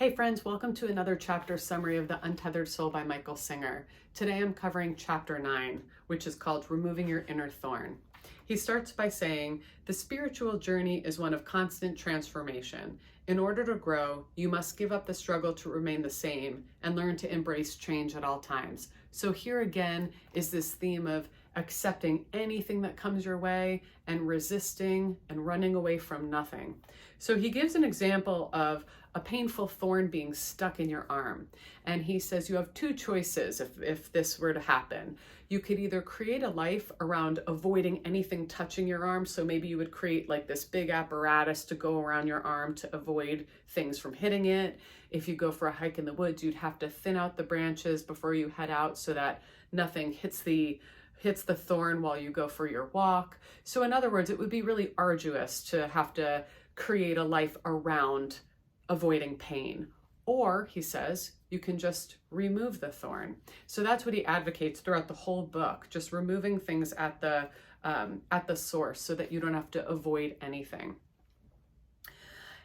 Hey friends, welcome to another chapter summary of The Untethered Soul by Michael Singer. Today I'm covering chapter 9, which is called Removing Your Inner Thorn. He starts by saying, the spiritual journey is one of constant transformation. In order to grow, you must give up the struggle to remain the same and learn to embrace change at all times. So here again is this theme of accepting anything that comes your way and resisting and running away from nothing. So he gives an example of a painful thorn being stuck in your arm. And he says you have two choices if this were to happen. You could either create a life around avoiding anything touching your arm. So maybe you would create like this big apparatus to go around your arm to avoid things from hitting it. If you go for a hike in the woods, you'd have to thin out the branches before you head out so that nothing hits the thorn while you go for your walk. So in other words, it would be really arduous to have to create a life around avoiding pain. Or, he says, you can just remove the thorn. So that's what he advocates throughout the whole book, just removing things at the source so that you don't have to avoid anything.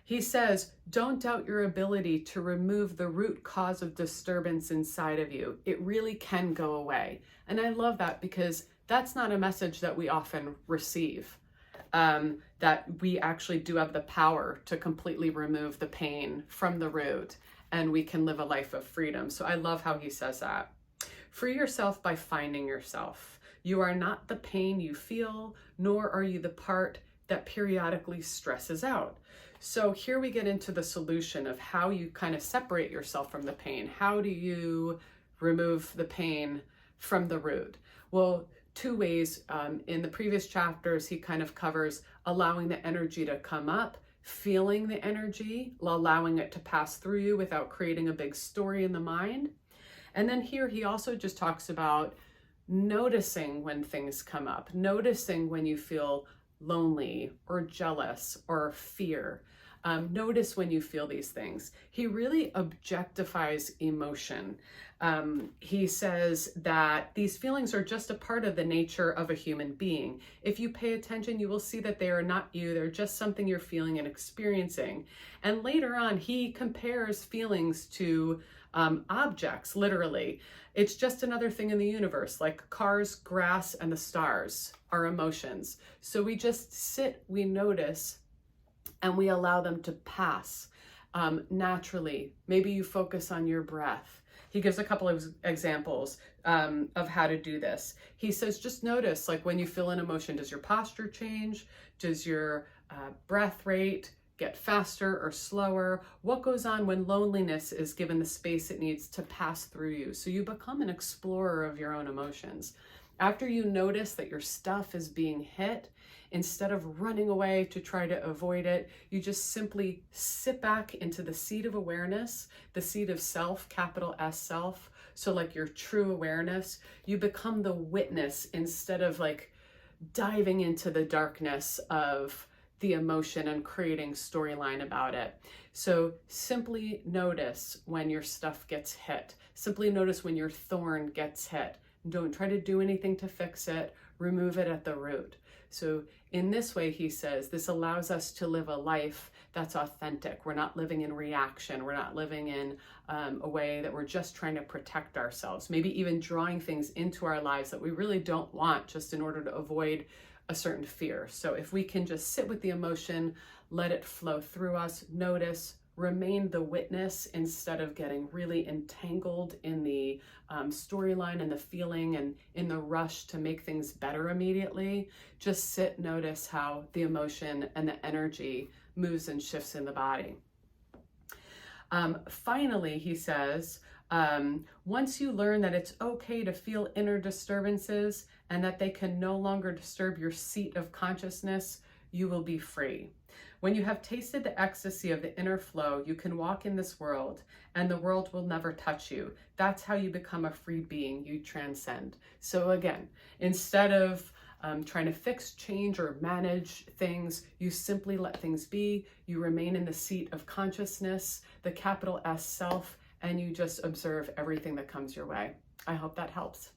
He says, don't doubt your ability to remove the root cause of disturbance inside of you. It really can go away. And I love that because that's not a message that we often receive. That we actually do have the power to completely remove the pain from the root and we can live a life of freedom. So I love how he says that. Free yourself by finding yourself. You are not the pain you feel, nor are you the part that periodically stresses out. So here we get into the solution of how you kind of separate yourself from the pain. How do you remove the pain from the root? Well, two ways. In the previous chapters, he kind of covers allowing the energy to come up, feeling the energy, allowing it to pass through you without creating a big story in the mind. And then here he also just talks about noticing when things come up, noticing when you feel lonely or jealous or fear. Notice when you feel these things. He really objectifies emotion. He says that these feelings are just a part of the nature of a human being. If you pay attention, you will see that they are not you. They're just something you're feeling and experiencing. And later on, he compares feelings to objects, literally. It's just another thing in the universe, like cars, grass, and the stars are emotions. So we just sit, we notice, and we allow them to pass naturally. Maybe you focus on your breath. He gives a couple of examples of how to do this. He says, just notice, like when you feel an emotion, does your posture change? Does your breath rate get faster or slower? What goes on when loneliness is given the space it needs to pass through you? So you become an explorer of your own emotions. After you notice that your stuff is being hit, instead of running away to try to avoid it, you just simply sit back into the seat of awareness, the seat of self, capital S self. So like your true awareness, you become the witness instead of like diving into the darkness of the emotion and creating storyline about it. So simply notice when your stuff gets hit. Simply notice when your thorn gets hit. Don't try to do anything to fix it. Remove it at the root. So in this way, he says, this allows us to live a life that's authentic. We're not living in reaction. We're not living in a way that we're just trying to protect ourselves. Maybe even drawing things into our lives that we really don't want just in order to avoid a certain fear. So if we can just sit with the emotion, let it flow through us, notice, remain the witness instead of getting really entangled in the storyline and the feeling and in the rush to make things better immediately. Just sit, notice how the emotion and the energy moves and shifts in the body. Finally, he says, once you learn that it's okay to feel inner disturbances and that they can no longer disturb your seat of consciousness, you will be free. When you have tasted the ecstasy of the inner flow, you can walk in this world and the world will never touch you. That's how you become a free being. You transcend. So again, instead of trying to fix, change, or manage things, you simply let things be. You remain in the seat of consciousness, the capital S self, and you just observe everything that comes your way. I hope that helps.